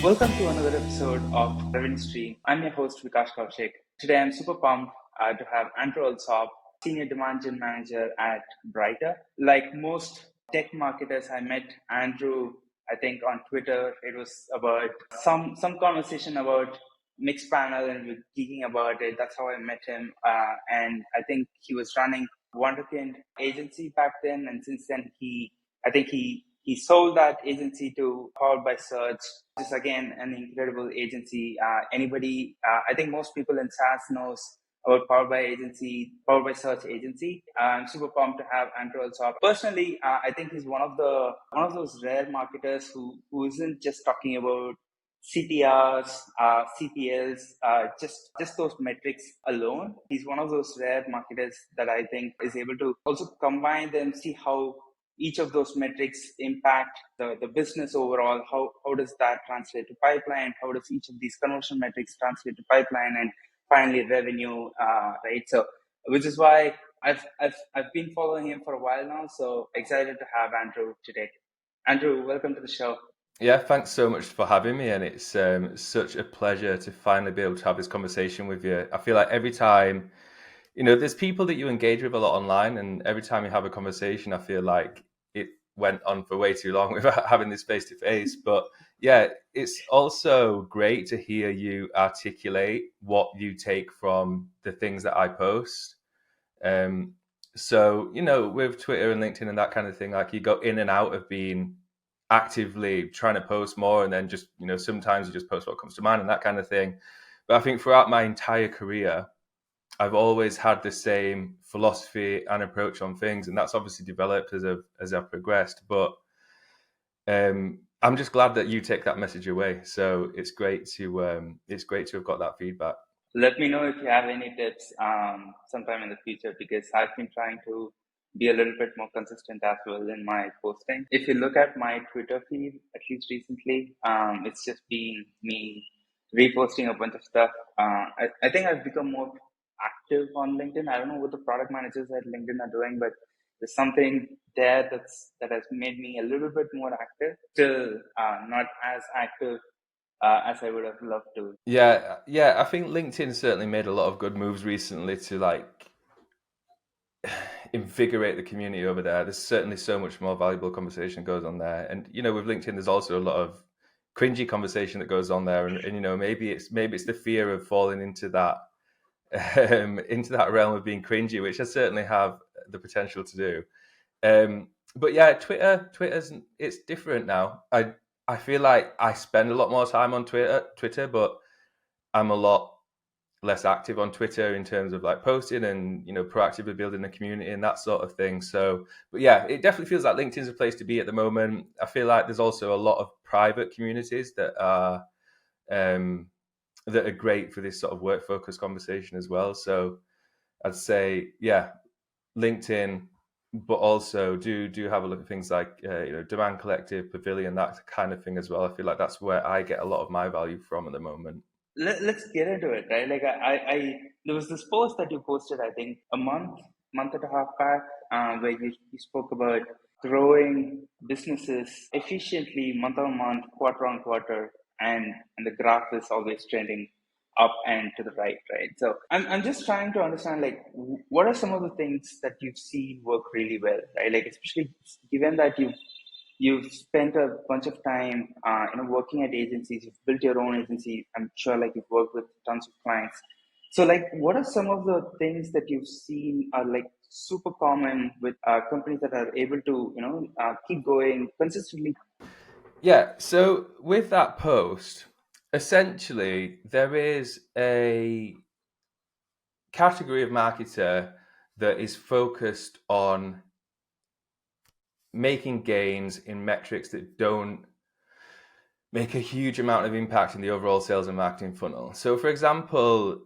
Welcome to another episode of Revenue Stream. I'm your host Vikash Kaushik. Today I'm super pumped to have Andrew Allsop, Senior Demand Gen Manager at BRYTER. Like most tech marketers, I met Andrew, I think on Twitter. It was about some conversation about Mixpanel and we were geeking about it. That's how I met him. And I think he was running Wonderkind agency back then. And since then, I think he sold that agency to Powered by Search. This is again an incredible agency. I think most people in SaaS knows about Powered by Search agency. I'm super pumped to have Andrew Allsop. Personally, I think he's one of those rare marketers who isn't just talking about CTRs, CPLs, just those metrics alone. He's one of those rare marketers that I think is able to also combine them, see how each of those metrics impact the business overall. How does that translate to pipeline? How does each of these conversion metrics translate to pipeline and finally revenue? Right. So, which is why I've been following him for a while now. So excited to have Andrew today. Andrew, welcome to the show. Yeah, thanks so much for having me, and it's such a pleasure to finally be able to have this conversation with you. I feel like every time, there's people that you engage with a lot online, and every time you have a conversation, I feel like it went on for way too long without having this face to face. But yeah, it's also great to hear you articulate what you take from the things that I post. So, with Twitter and LinkedIn and that kind of thing, like you go in and out of being actively trying to post more, and then just, sometimes you just post what comes to mind and that kind of thing. But I think throughout my entire career, I've always had the same philosophy and approach on things, and that's obviously developed as I've progressed. But I'm just glad that you take that message away. So it's great to have got that feedback. Let me know if you have any tips sometime in the future, because I've been trying to be a little bit more consistent as well in my posting. If you look at my Twitter feed, at least recently, it's just been me reposting a bunch of stuff. I think I've become more active on LinkedIn. I don't know what the product managers at LinkedIn are doing, but there's something there that has made me a little bit more active. Still not as active as I would have loved to. Yeah. I think LinkedIn certainly made a lot of good moves recently to invigorate the community over there. There's certainly so much more valuable conversation goes on there, and with LinkedIn, there's also a lot of cringy conversation that goes on there, and maybe it's the fear of falling into that realm of being cringy, which I certainly have the potential to do. But yeah, Twitter's it's different now. I feel like I spend a lot more time on Twitter, but I'm a lot less active on Twitter in terms of posting and proactively building the community and that sort of thing. So, but yeah, it definitely feels like LinkedIn's a place to be at the moment. I feel like there's also a lot of private communities that are great for this sort of work focused conversation as well. So I'd say, yeah, LinkedIn, but also do have a look at things like Demand Collective, Pavilion, that kind of thing as well. I feel like that's where I get a lot of my value from at the moment. Let's get into it, right? Like I there was this post that you posted, I think a month and a half back, where you spoke about growing businesses efficiently month on month, quarter on quarter, and the graph is always trending up and to the right? So I'm just trying to understand, like, what are some of the things that you've seen work really well, right? Like, especially given that you've spent a bunch of time working at agencies, you've built your own agency, I'm sure, like, you've worked with tons of clients. So, like, what are some of the things that you've seen are like super common with companies that are able to keep going consistently? Yeah, so with that post, essentially there is a category of marketer that is focused on making gains in metrics that don't make a huge amount of impact in the overall sales and marketing funnel. So, for example,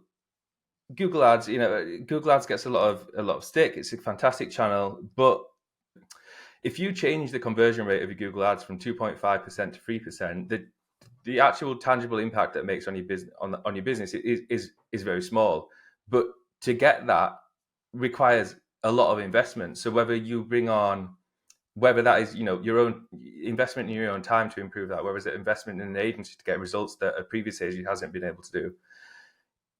Google Ads, Google Ads gets a lot of stick. It's a fantastic channel, but if you change the conversion rate of your Google Ads from 2.5% to 3%, the actual tangible impact that it makes on your business on your business is very small. But to get that requires a lot of investment. So whether you bring on whether that is, your own investment in your own time to improve that, whether it's an investment in an agency to get results that a previous agency hasn't been able to do.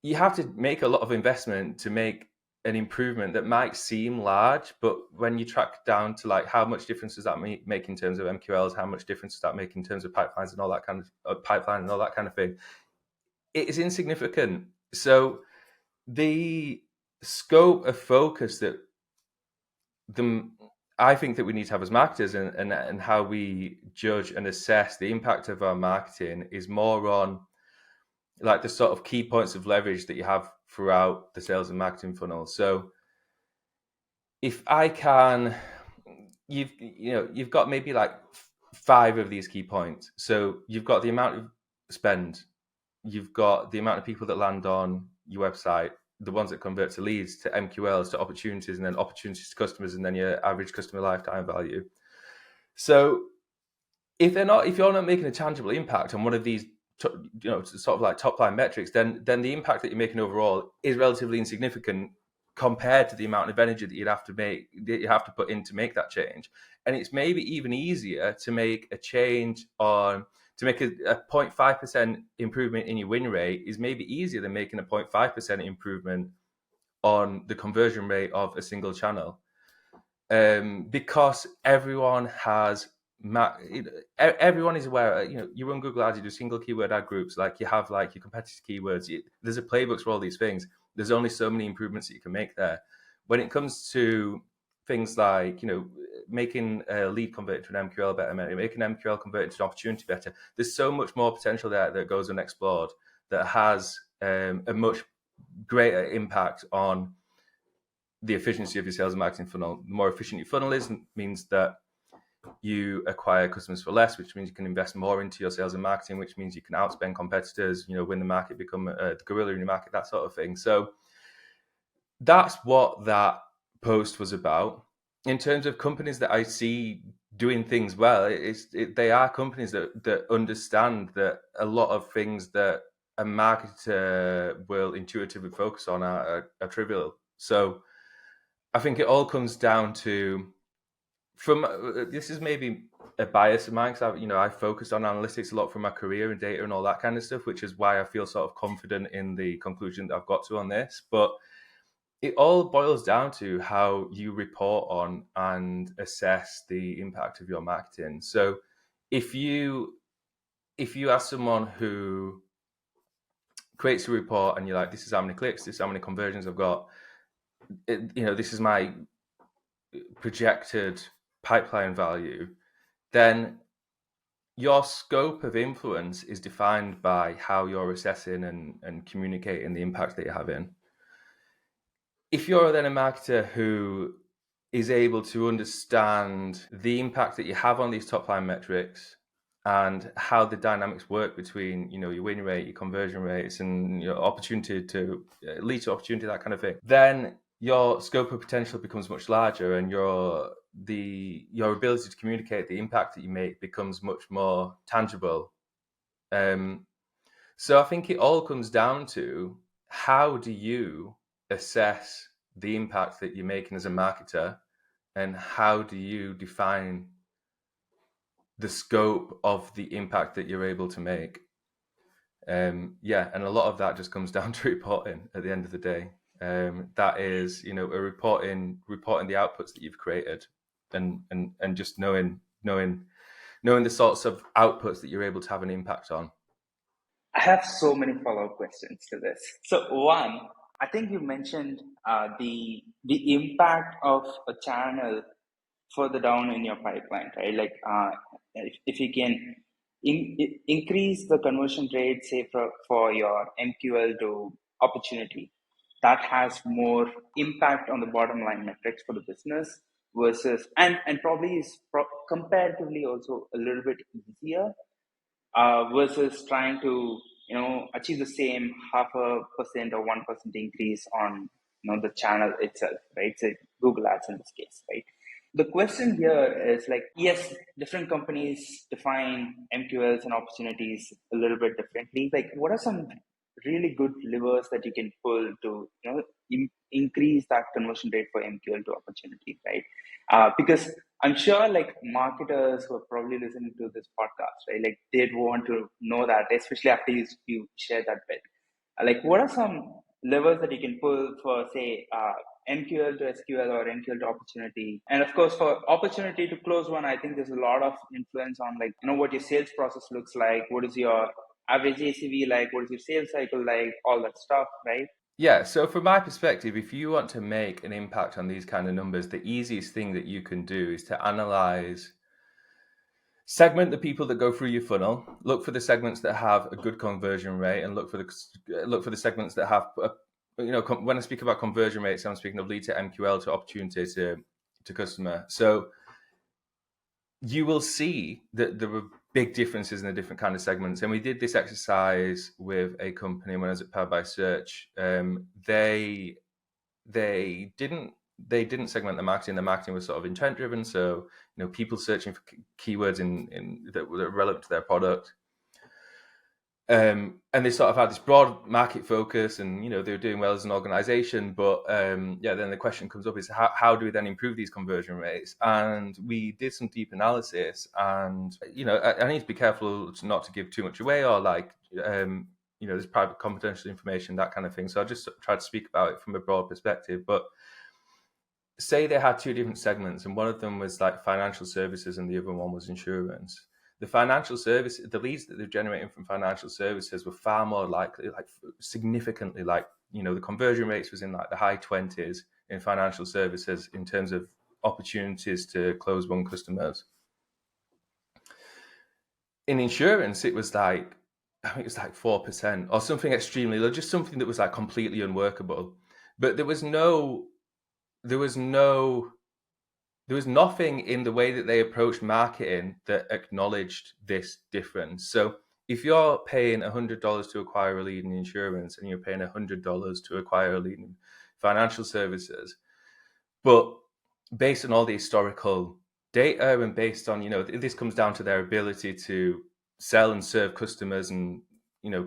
You have to make a lot of investment to make an improvement that might seem large, but when you track down to like how much difference does that make in terms of MQLs, how much difference does that make in terms of pipelines and all that kind of pipeline and all that kind of thing, it is insignificant. So the scope of focus that I think that we need to have as marketers and how we judge and assess the impact of our marketing is more on like the sort of key points of leverage that you have throughout the sales and marketing funnel. So if I can, you've got maybe like 5 of these key points. So you've got the amount of spend, you've got the amount of people that land on your website, the ones that convert to leads, to MQLs, to opportunities, and then opportunities to customers, and then your average customer lifetime value. So if you're not making a tangible impact on one of these, sort of like top line metrics, then the impact that you're making overall is relatively insignificant compared to the amount of energy that you have to put in to make that change. And it's maybe even easier to make a change to make a 0.5% improvement in your win rate is maybe easier than making a 0.5% improvement on the conversion rate of a single channel, because everyone is aware. You run Google Ads, you do single keyword ad groups, like you have like your competitive keywords. There's a playbook for all these things. There's only so many improvements that you can make there. When it comes to things like making a lead convert into an MQL better, making an MQL convert into an opportunity better, there's so much more potential there that goes unexplored that has a much greater impact on the efficiency of your sales and marketing funnel. The more efficient your funnel is, means that you acquire customers for less, which means you can invest more into your sales and marketing, which means you can outspend competitors, win the market, become the gorilla in your market, that sort of thing. So that's what that post was about. In terms of companies that I see doing things well, they are companies that understand that a lot of things that a marketer will intuitively focus on are trivial. So I think it all comes down to, this is maybe a bias of mine, because I focused on analytics a lot from my career and data and all that kind of stuff, which is why I feel sort of confident in the conclusion that I've got to on this. But it all boils down to how you report on and assess the impact of your marketing. So if you ask someone who creates a report and you're like, this is how many clicks, this is how many conversions I've got, this is my projected pipeline value, then your scope of influence is defined by how you're assessing and communicating the impact that you're having. If you're then a marketer who is able to understand the impact that you have on these top line metrics and how the dynamics work between, your win rate, your conversion rates, and your opportunity to lead to opportunity, that kind of thing, then your scope of potential becomes much larger, and your ability to communicate the impact that you make becomes much more tangible. So I think it all comes down to, how do you assess the impact that you're making as a marketer, and how do you define the scope of the impact that you're able to make? And a lot of that just comes down to reporting at the end of the day. That is, reporting the outputs that you've created, and just knowing the sorts of outputs that you're able to have an impact on. I have so many follow-up questions to this. So one, I think you mentioned the impact of a channel further down in your pipeline, right? Like if you can increase the conversion rate, say for your MQL to opportunity, that has more impact on the bottom line metrics for the business, versus and probably is comparatively also a little bit easier versus trying to achieve the same 0.5% or 1% increase on the channel itself, right? So Google Ads in this case, right? The question here is like, yes, different companies define MQLs and opportunities a little bit differently. Like, what are some really good levers that you can pull to increase that conversion rate for MQL to opportunity, right? Because I'm sure like marketers who are probably listening to this podcast, right, like they'd want to know that, especially after you share that bit. Like, what are some levers that you can pull for, say, MQL to SQL or MQL to opportunity? And of course, for opportunity to close one, I think there's a lot of influence on, like, what your sales process looks like, what is your average ACV like, what is your sales cycle like, all that stuff, right? Yeah, so from my perspective, if you want to make an impact on these kind of numbers, the easiest thing that you can do is to analyze, segment the people that go through your funnel, look for the segments that have a good conversion rate, and look for the segments that have when I speak about conversion rates, I'm speaking of lead to MQL to opportunity to customer. So you will see that there were big differences in the different kind of segments. And we did this exercise with a company when I was at Powered by Search. They didn't segment the marketing. The marketing was sort of intent driven. So, people searching for keywords in that were relevant to their product. And they sort of had this broad market focus, and they were doing well as an organization. But then the question comes up is how do we then improve these conversion rates? And we did some deep analysis, and I need to be careful not to give too much away, or there's private confidential information, that kind of thing. So I just tried to speak about it from a broad perspective. But say they had two different segments, and one of them was like financial services and the other one was insurance. The financial service, the leads that they're generating from financial services were far more likely, like significantly, like, the conversion rates was in like the high 20s in financial services in terms of opportunities to close won customers. In insurance, it was like, I think it was like 4% or something extremely low, just something that was like completely unworkable. But there was nothing in the way that they approached marketing that acknowledged this difference. So if you're paying $100 to acquire a lead in insurance and you're paying $100 to acquire a lead in financial services, but based on all the historical data and based on, this comes down to their ability to sell and serve customers and,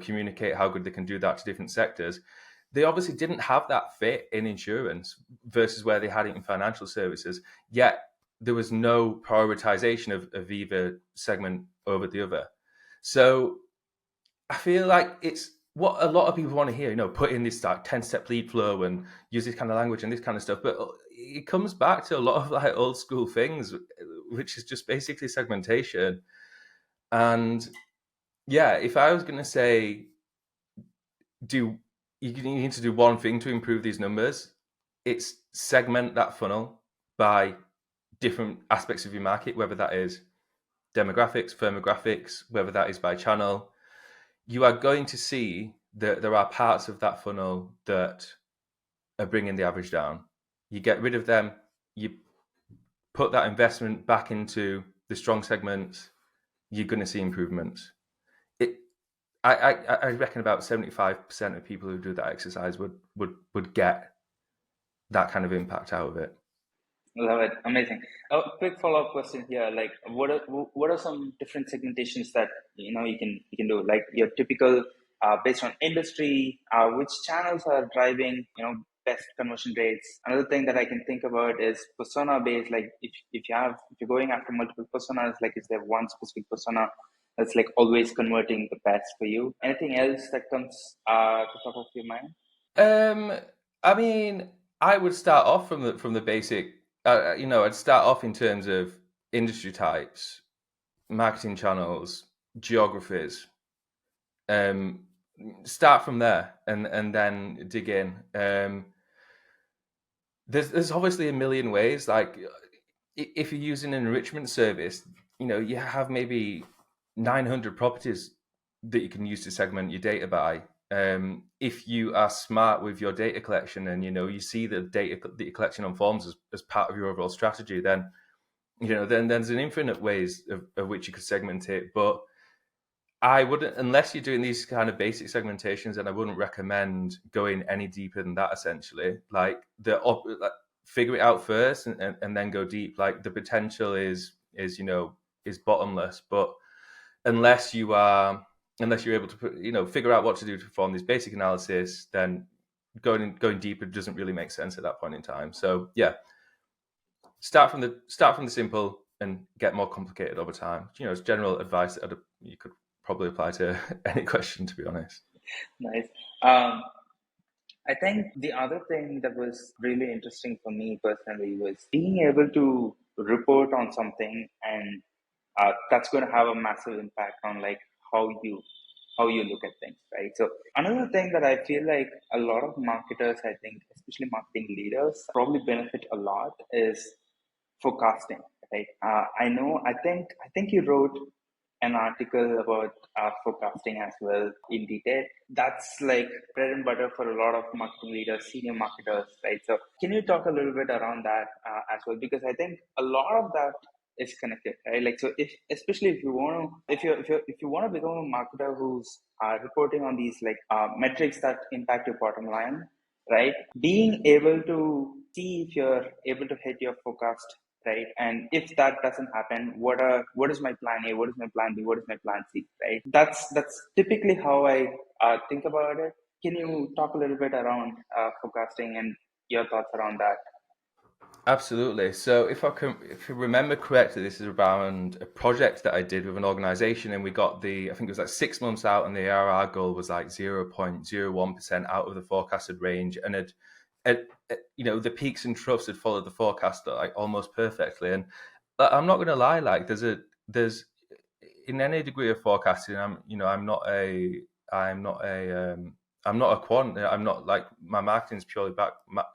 communicate how good they can do that to different sectors. They obviously didn't have that fit in insurance versus where they had it in financial services, yet there was no prioritization of either segment over the other. So I feel like it's what a lot of people want to hear, put in this like 10-step lead flow and use this kind of language and this kind of stuff. But it comes back to a lot of like old school things, which is just basically segmentation. And yeah, if I was going to say, you need to do one thing to improve these numbers, it's segment that funnel by different aspects of your market, whether that is demographics, firmographics, whether that is by channel. You are going to see that there are parts of that funnel that are bringing the average down. You get rid of them, you put that investment back into the strong segments, you're going to see improvements. I reckon about 75% of people who do that exercise would get that kind of impact out of it. Love it. Amazing. A quick follow-up question here. Like, what are some different segmentations that you can do? Like your typical based on industry, which channels are driving best conversion rates? Another thing that I can think about is persona based. Like if you're going after multiple personas, like is there one specific persona that's like always converting the best for you? Anything else that comes to the top of your mind? I mean, I would start off from the basic. I'd start off in terms of industry types, marketing channels, geographies. Start from there and then dig in. There's obviously a million ways. Like if you're using an enrichment service, you have maybe 900 properties that you can use to segment your data by. If you are smart with your data collection and you see the data that you're collecting on forms as part of your overall strategy, then then there's an infinite ways of which you could segment it. But I wouldn't, unless you're doing these kind of basic segmentations, and I wouldn't recommend going any deeper than that. Essentially, like figure it out first and then go deep. Like the potential is bottomless, but unless you're able to figure out what to do to perform this basic analysis, then going deeper doesn't really make sense at that point in time. So yeah, start from the simple and get more complicated over time. It's general advice that you could probably apply to any question, to be honest. Nice. I think the other thing that was really interesting for me personally was being able to report on something, and that's going to have a massive impact on like how you look at things, right? So another thing that I feel like a lot of marketers, I think, especially marketing leaders, probably benefit a lot is forecasting, right? I think you wrote an article about forecasting as well in detail. That's like bread and butter for a lot of marketing leaders, senior marketers, right? So can you talk a little bit around that as well? Because I think a lot of that is connected, right? Like, so if, especially if you want to, if you want to become a marketer who's reporting on these like metrics that impact your bottom line, right? Being able to see if you're able to hit your forecast, right? And if that doesn't happen, what is my plan A? What is my plan B? What is my plan C? Right? That's typically how I think about it. Can you talk a little bit around forecasting and your thoughts around that? Absolutely. So if you remember correctly, this is around a project that I did with an organization, and we got I think it was like 6 months out, and the ARR goal was like 0.01% out of the forecasted range, and the peaks and troughs had followed the forecast like almost perfectly. And I'm not going to lie, like there's in any degree of forecasting, I'm not a quant. I'm not like my marketing is purely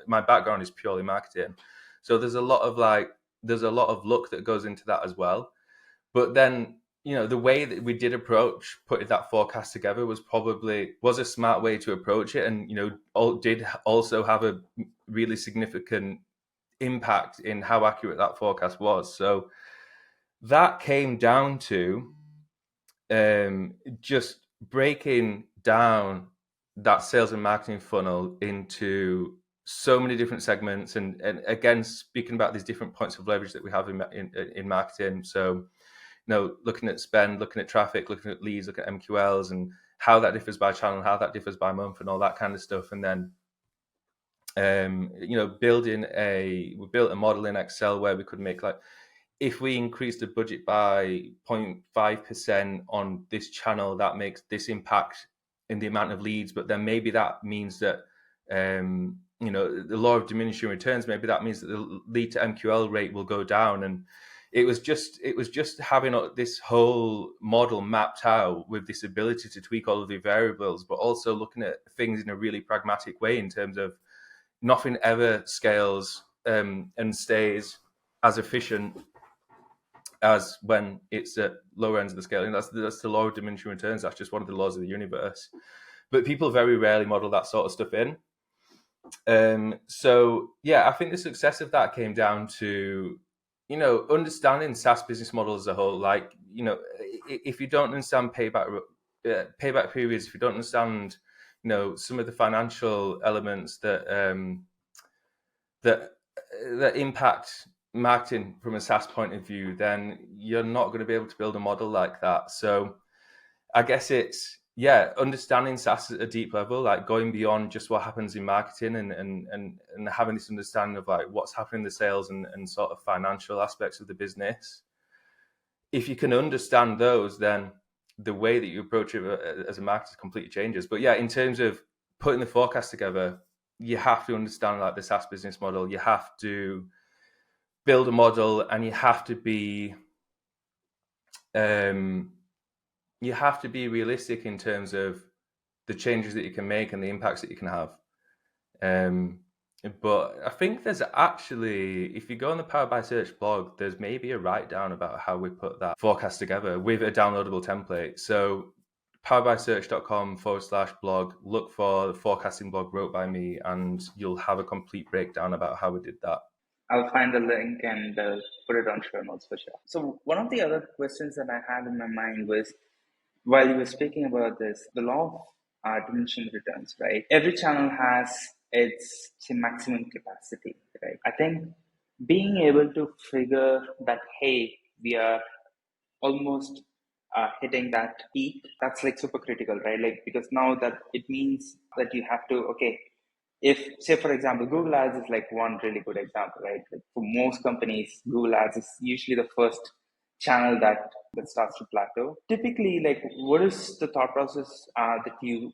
my background is purely marketing. So there's a lot of luck that goes into that as well. But then, the way that we did approach putting that forecast together was a smart way to approach it, and did also have a really significant impact in how accurate that forecast was. So that came down to just breaking down that sales and marketing funnel into so many different segments, and again, speaking about these different points of leverage that we have in marketing. So looking at spend, looking at traffic, looking at leads, looking at MQLs, and how that differs by channel, how that differs by month, and all that kind of stuff. And then we built a model in Excel where we could make, like, if we increase the budget by 0.5% on this channel, that makes this impact in the amount of leads. But then maybe that means that, the law of diminishing returns, maybe that means that the lead to MQL rate will go down. And it was just having this whole model mapped out with this ability to tweak all of the variables, but also looking at things in a really pragmatic way in terms of nothing ever scales and stays as efficient as when it's at lower ends of the scale. And that's the law of diminishing returns. That's just one of the laws of the universe. But people very rarely model that sort of stuff in. So yeah, I think the success of that came down to, understanding SaaS business model as a whole. Like, if you don't understand payback periods, if you don't understand, some of the financial elements that impact marketing from a SaaS point of view, then you're not going to be able to build a model like that. So I guess it's, understanding SaaS at a deep level, like going beyond just what happens in marketing, and having this understanding of like what's happening in the sales and sort of financial aspects of the business. If you can understand those, then the way that you approach it as a marketer completely changes. But yeah, in terms of putting the forecast together, you have to understand like the SaaS business model. You have to build a model, and you have to be realistic in terms of the changes that you can make and the impacts that you can have. But I think there's actually, if you go on the Powered by Search blog, there's maybe a write down about how we put that forecast together with a downloadable template. So poweredbysearch.com/blog, look for the forecasting blog wrote by me, and you'll have a complete breakdown about how we did that. I'll find the link and put it on show notes for sure. So one of the other questions that I had in my mind was, while you were speaking about this, the law of diminishing returns, right? Every channel has its maximum capacity, right? I think being able to figure that, hey, we are almost hitting that peak, that's like super critical, right? Like, because now that it means that you have to, okay, if, say, for example, Google Ads is like one really good example, right? Like for most companies, Google Ads is usually the first channel that starts to plateau. Typically, like, what is the thought process that you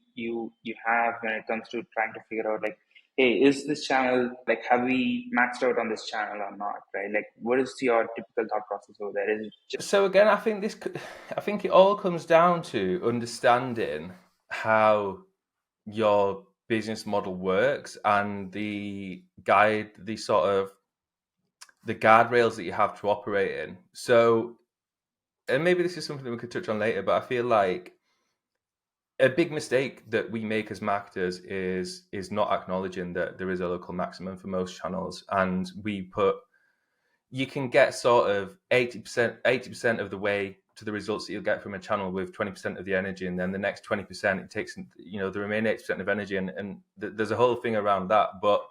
have when it comes to trying to figure out, like, hey, is this channel, like, have we maxed out on this channel or not, right? Like, what is your typical thought process over there? Is it just So again, I think it all comes down to understanding how your business model works and the guardrails that you have to operate in. So, and maybe this is something that we could touch on later, but I feel like a big mistake that we make as marketers is not acknowledging that there is a local maximum for most channels, and you can get sort of 80% of the way to the results that you'll get from a channel with 20% of the energy, and then the next 20% it takes, the remaining 80% of energy, and there's a whole thing around that. But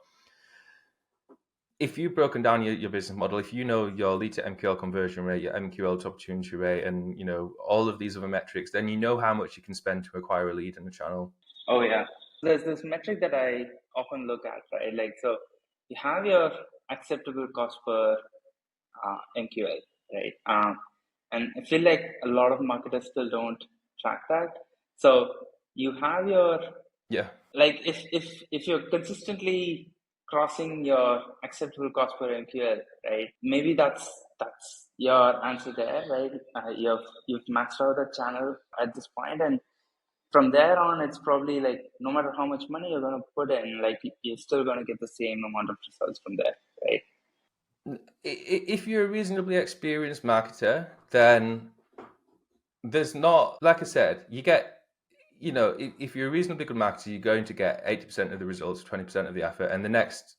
if you've broken down your business model, if you know your lead to MQL conversion rate, your MQL to opportunity rate, and all of these other metrics, then you know how much you can spend to acquire a lead in a channel. Oh yeah, there's this metric that I often look at, right? Like, so you have your acceptable cost per MQL, right? And I feel like a lot of marketers still don't track that. So you have your, Yeah. like, if you're consistently crossing your acceptable cost per MQL, right? Maybe that's your answer there, right? You've maxed out the channel at this point, and from there on, it's probably like no matter how much money you're going to put in, like you're still going to get the same amount of results from there, right? If you're a reasonably experienced marketer, then there's not, like I said, you get, if you're a reasonably good marketer, you're going to get 80% of the results, 20% of the effort, and the next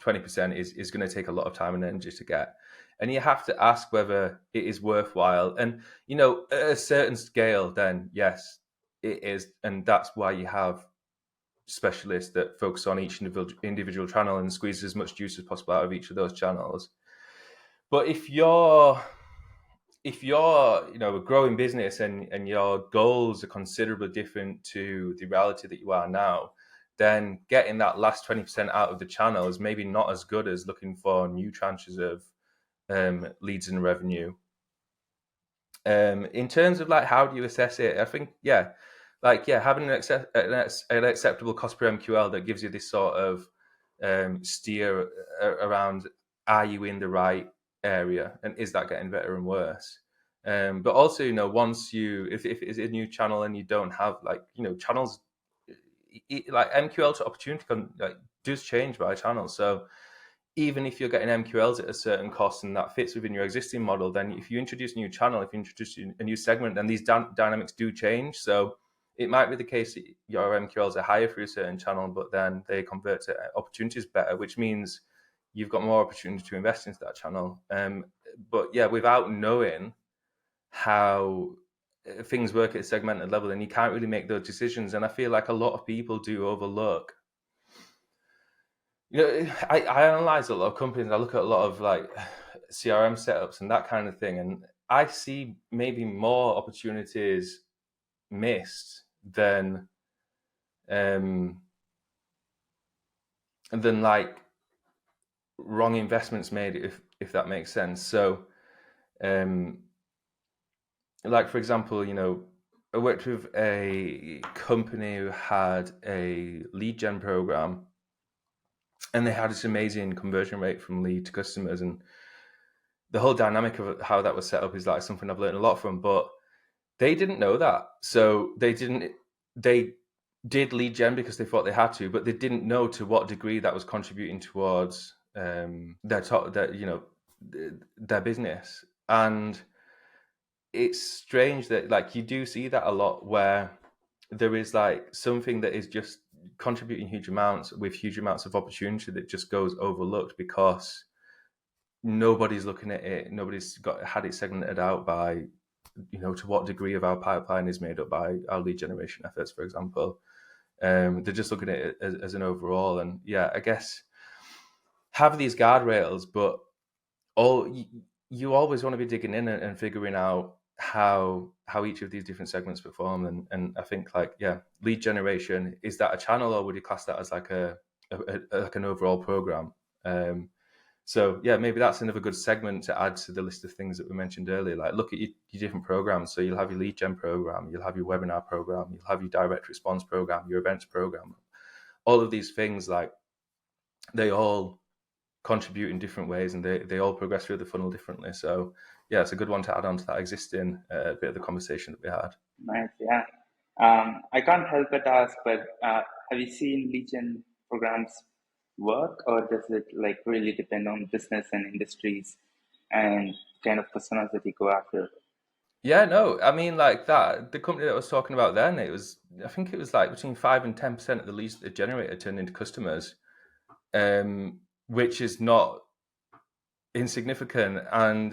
20% is going to take a lot of time and energy to get. And you have to ask whether it is worthwhile. And, at a certain scale, then yes, it is. And that's why you have specialists that focus on each individual channel and squeeze as much juice as possible out of each of those channels. But if you're a growing business and your goals are considerably different to the reality that you are now, then getting that last 20% out of the channel is maybe not as good as looking for new tranches of leads and revenue. In terms of like, how do you assess it? I think, having an acceptable cost per MQL that gives you this sort of steer around, are you in the right area, and is that getting better and worse? But also, once if it's a new channel and you don't have channels, like MQL to opportunity does change by channel. So even if you're getting MQLs at a certain cost and that fits within your existing model, then if you introduce a new channel, if you introduce a new segment, then these dynamics do change. So it might be the case that your MQLs are higher for a certain channel, but then they convert to opportunities better, which means you've got more opportunity to invest into that channel. But yeah, without knowing how things work at a segmented level, then you can't really make those decisions. And I feel like a lot of people do overlook. I analyze a lot of companies. I look at a lot of like CRM setups and that kind of thing, and I see maybe more opportunities missed than like wrong investments made, if that makes sense. So, like for example, I worked with a company who had a lead gen program, and they had this amazing conversion rate from lead to customers, and the whole dynamic of how that was set up is like something I've learned a lot from. But they didn't know that, so they did lead gen because they thought they had to, but they didn't know to what degree that was contributing towards their business. And it's strange that like you do see that a lot, where there is like something that is just contributing huge amounts with huge amounts of opportunity that just goes overlooked because nobody's looking at it. Nobody's had it segmented out by, to what degree of our pipeline is made up by our lead generation efforts, for example. They're just looking at it as an overall. And yeah, I guess have these guardrails, but you always want to be digging in and figuring out how each of these different segments perform. And I think lead generation, is that a channel, or would you class that as like a like an overall program. So yeah, maybe that's another good segment to add to the list of things that we mentioned earlier. Like look at your different programs. So you'll have your lead gen program, you'll have your webinar program, you'll have your direct response program, your events program. All of these things, like they all contribute in different ways, and they all progress through the funnel differently. So yeah, it's a good one to add on to that existing bit of the conversation that we had. Nice, yeah. I can't help but ask, but have you seen Legion programs work, or does it like really depend on business and industries and kind of personas that you go after? Yeah, no, I mean like that. The company that I was talking about then, I think it was like between 5 and 10% of the leads that they generated turned into customers, which is not insignificant. And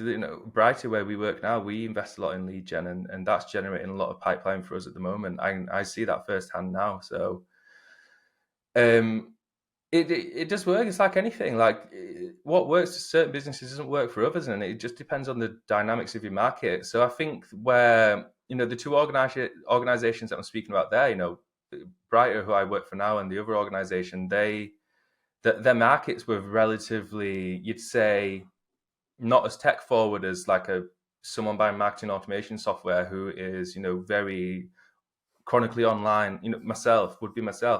BRYTER, where we work now, we invest a lot in lead gen, and that's generating a lot of pipeline for us at the moment. I see that firsthand now. So it does work. It's like anything. Like what works for certain businesses doesn't work for others, and it just depends on the dynamics of your market. So I think where the two organizations that I'm speaking about there, BRYTER, who I work for now, and the other organization, their markets were relatively, you'd say, not as tech forward as like someone buying marketing automation software who is very chronically online. Myself,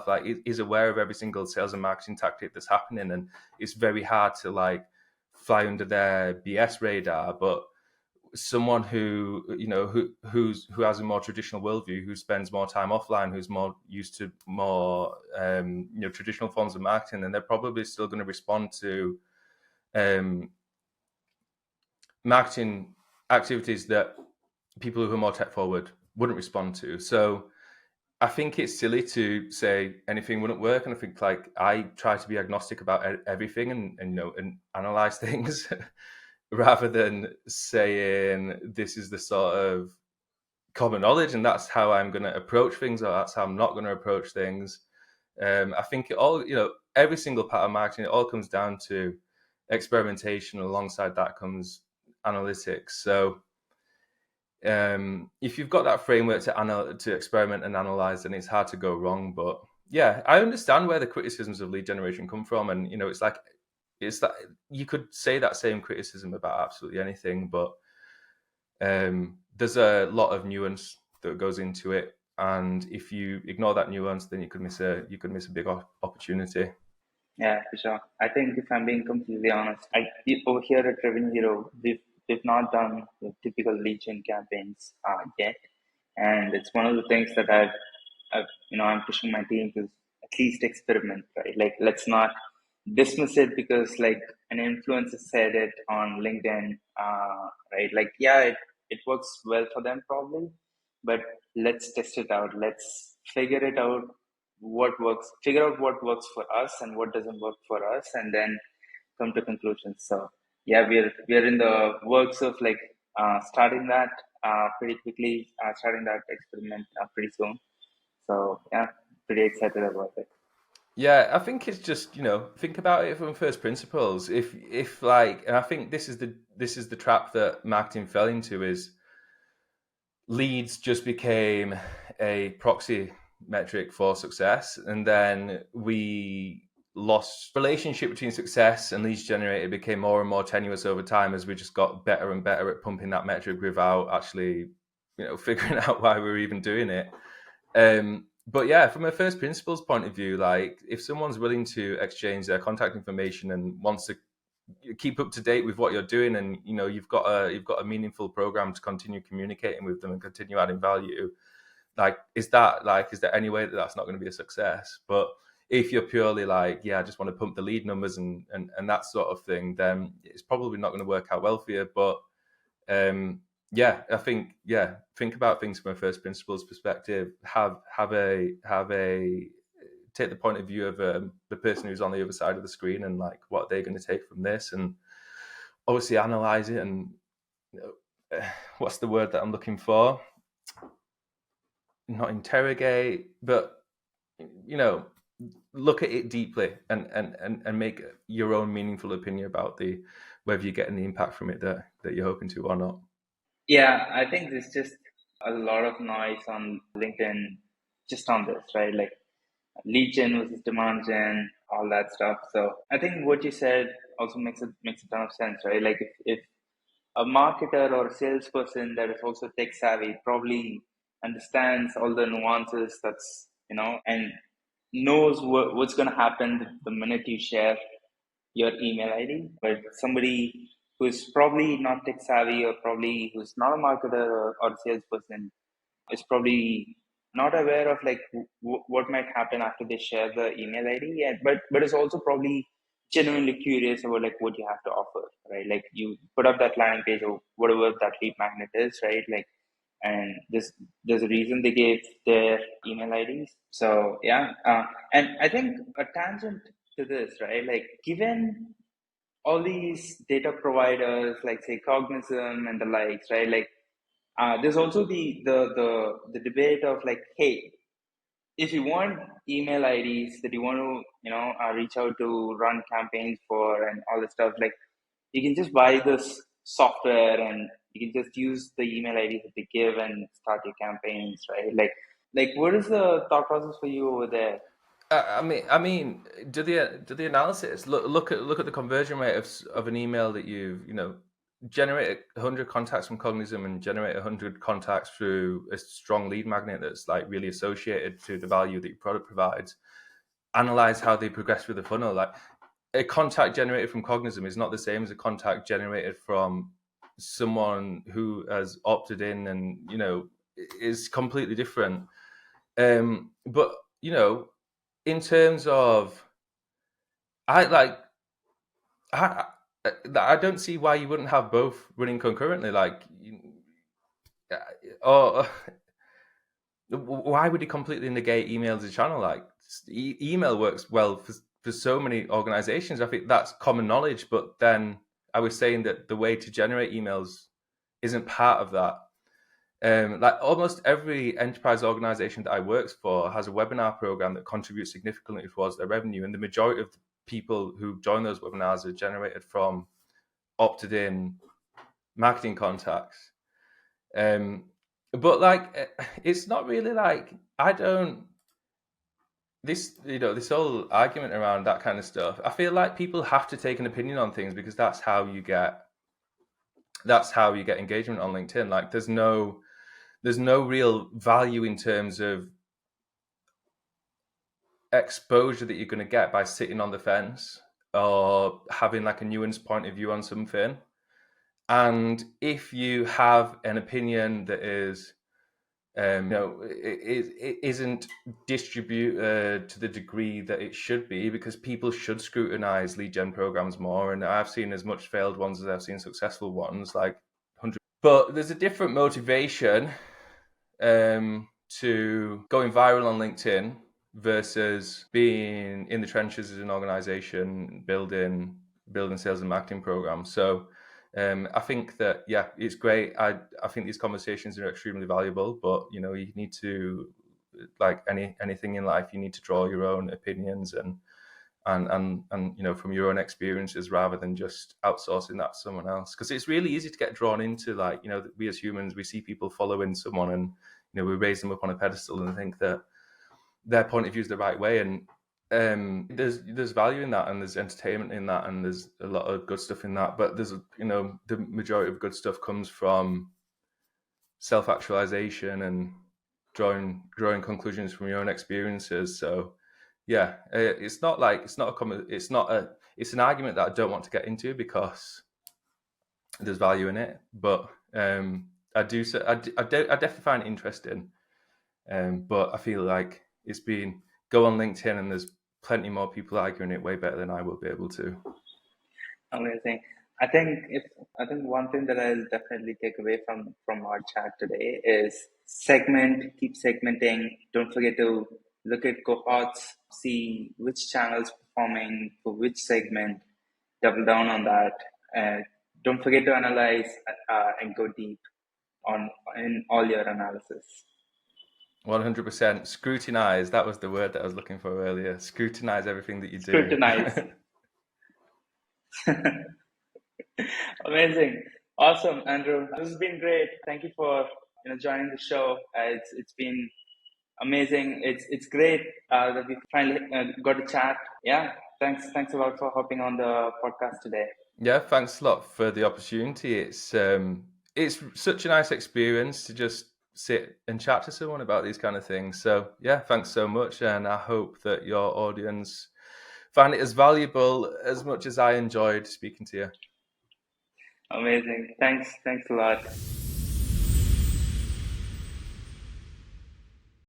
like is aware of every single sales and marketing tactic that's happening, and it's very hard to like fly under their BS radar. But someone who who has a more traditional worldview, who spends more time offline, who's more used to more traditional forms of marketing, and they're probably still going to respond to marketing activities that people who are more tech forward wouldn't respond to. So I think it's silly to say anything wouldn't work, and I think like I try to be agnostic about everything and analyze things rather than saying this is the sort of common knowledge and that's how I'm going to approach things, or that's how I'm not going to approach things. I think it all, every single part of marketing, it all comes down to experimentation. Alongside that comes analytics. So if you've got that framework to experiment and analyze, then it's hard to go wrong. But yeah, I understand where the criticisms of lead generation come from, and it's that you could say that same criticism about absolutely anything, but there's a lot of nuance that goes into it, and if you ignore that nuance, then you could miss a big opportunity. Yeah, for sure. I think if I'm being completely honest, over here at Revenue Hero, we've not done the typical lead gen campaigns yet, and it's one of the things that I'm pushing my team to at least experiment, right? Like, let's not dismiss it because like an influencer said it on LinkedIn, right? Like, yeah, it works well for them probably, but let's test it out. Let's figure it out figure out what works for us and what doesn't work for us, and then come to conclusions. So yeah, we're in the works of like starting that pretty quickly, starting that experiment pretty soon. So yeah, pretty excited about it. Yeah, I think it's just think about it from first principles. If like, and I think this is the trap that marketing fell into, is leads just became a proxy metric for success, and then we lost relationship between success and leads generated became more and more tenuous over time as we just got better and better at pumping that metric without actually figuring out why we were even doing it. But yeah, from a first principles point of view, like if someone's willing to exchange their contact information and wants to keep up to date with what you're doing, and you've got a meaningful program to continue communicating with them and continue adding value, like is there any way that that's not going to be a success? But if you're purely like, yeah, I just want to pump the lead numbers and that sort of thing, then it's probably not going to work out well for you. But yeah, I think think about things from a first principles perspective. Have a take the point of view of the person who's on the other side of the screen, and like what they're going to take from this, and obviously analyze it. And what's the word that I'm looking for? Not interrogate, but look at it deeply and make your own meaningful opinion about whether you're getting the impact from it that you're hoping to or not. Yeah, I think there's just a lot of noise on LinkedIn just on this, right? Like lead gen versus demand gen, all that stuff. So I think what you said also makes a ton of sense, right? Like if a marketer or a salesperson that is also tech savvy probably understands all the nuances that's and knows what's going to happen the minute you share your email ID. But somebody who's probably not tech savvy or probably who's not a marketer or a salesperson is probably not aware of like what might happen after they share the email ID, and but is also probably genuinely curious about like what you have to offer, right? Like you put up that landing page or whatever that lead magnet is, right? Like, and there's a reason they gave their email IDs. So yeah, and I think a tangent to this, right? Like given all these data providers like say Cognizant and the likes, right? Like there's also the debate of like, hey, if you want email IDs that you want to reach out to, run campaigns for, and all this stuff, like you can just buy this software and you can just use the email IDs that they give and start your campaigns, right? Like what is the thought process for you over there? I mean, do the analysis look at the conversion rate of an email that you've generate 100 contacts from Cognizant and generate 100 contacts through a strong lead magnet that's like really associated to the value that your product provides. Analyze how they progress through the funnel. Like a contact generated from Cognizant is not the same as a contact generated from someone who has opted in, and is completely different. But in terms of, I like I I don't see why you wouldn't have both running concurrently. Like, or why would you completely negate email as a channel? Like, email works well for so many organizations. I think that's common knowledge. But then I was saying that the way to generate emails isn't part of that. Like almost every enterprise organization that I work for has a webinar program that contributes significantly towards their revenue, and the majority of the people who join those webinars are generated from opted in marketing contacts. But like, it's not really like, I don't, this whole argument around that kind of stuff, I feel like people have to take an opinion on things because that's how you get engagement on LinkedIn. Like there's no real value in terms of exposure that you're going to get by sitting on the fence or having like a nuanced point of view on something. And if you have an opinion that is it isn't distributed to the degree that it should be, because people should scrutinize lead gen programs more, and I've seen as much failed ones as I've seen successful ones, like 100. But there's a different motivation to going viral on LinkedIn versus being in the trenches as an organization, building sales and marketing programs. So I think that, yeah, it's great. I think these conversations are extremely valuable, but you need to, like anything in life, you need to draw your own opinions and from your own experiences rather than just outsourcing that to someone else. Because it's really easy to get drawn into, like, we as humans, we see people following someone and we raise them up on a pedestal and think that their point of view is the right way. And there's value in that, and there's entertainment in that, and there's a lot of good stuff in that. But there's the majority of good stuff comes from self-actualization and drawing conclusions from your own experiences. So yeah, it's an argument that I don't want to get into because there's value in it, but I definitely find it interesting. But I feel like go on LinkedIn and there's plenty more people arguing it way better than I will be able to. Amazing. I think one thing that I'll definitely take away from our chat today is keep segmenting. Don't forget to look at cohorts, see which channels performing for which segment, double down on that. Don't forget to analyze and go deep in all your analysis. 100%. Scrutinize. That was the word that I was looking for earlier. Scrutinize everything that you do. Scrutinize. Amazing. Awesome, Andrew. This has been great. Thank you for joining the show. It's been Amazing. It's great that we finally got a chat. Yeah. Thanks a lot for hopping on the podcast today. Yeah, thanks a lot for the opportunity. It's such a nice experience to just sit and chat to someone about these kind of things. So yeah, thanks so much, and I hope that your audience find it as valuable as much as I enjoyed speaking to you. Amazing. Thanks a lot.